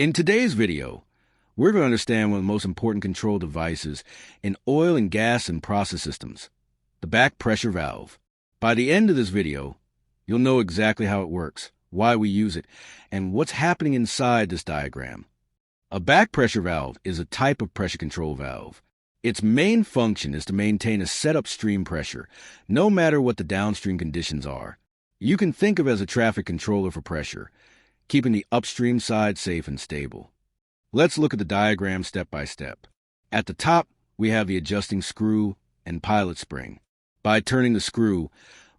In today's video, we're going to understand one of the most important control devices in oil and gas and process systems, the back pressure valve. By the end of this video, you'll know exactly how it works, why we use it, and what's happening inside this diagram. A back pressure valve is a type of pressure control valve. Its main function is to maintain a set upstream pressure, no matter what the downstream conditions are. You can think of it as a traffic controller for pressure, keeping the upstream side safe and stable. Let's look at the diagram step by step. At the top, we have the adjusting screw and pilot spring. By turning the screw,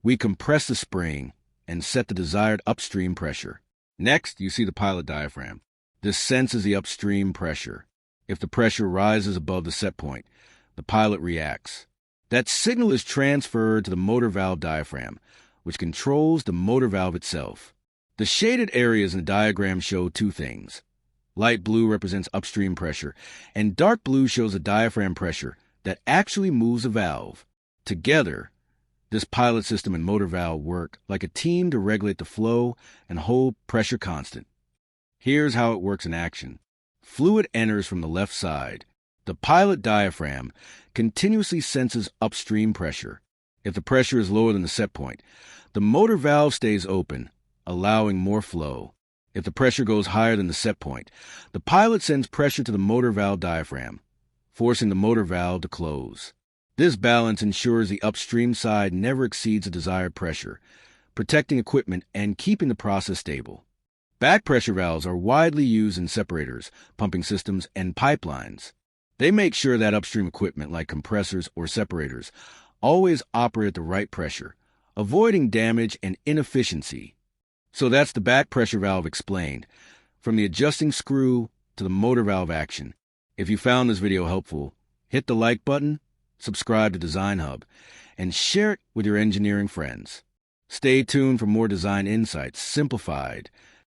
we compress the spring and set the desired upstream pressure. Next, you see the pilot diaphragm. This senses the upstream pressure. If the pressure rises above the set point, the pilot reacts. That signal is transferred to the motor valve diaphragm, which controls the motor valve itself. The shaded areas in the diagram show two things. Light blue represents upstream pressure, and dark blue shows the diaphragm pressure that actually moves the valve. Together, this pilot system and motor valve work like a team to regulate the flow and hold pressure constant. Here's how it works in action. Fluid enters from the left side. The pilot diaphragm continuously senses upstream pressure. If the pressure is lower than the set point, the motor valve stays open, allowing more flow. If the pressure goes higher than the set point, the pilot sends pressure to the motor valve diaphragm, forcing the motor valve to close. This balance ensures the upstream side never exceeds the desired pressure, protecting equipment and keeping the process stable. Back pressure valves are widely used in separators, pumping systems, and pipelines. They make sure that upstream equipment like compressors or separators always operate at the right pressure, avoiding damage and inefficiency. So that's the back pressure valve explained, from the adjusting screw to the motor valve action. If you found this video helpful, hit the like button, subscribe to Design Hub, and share it with your engineering friends. Stay tuned for more design insights, simplified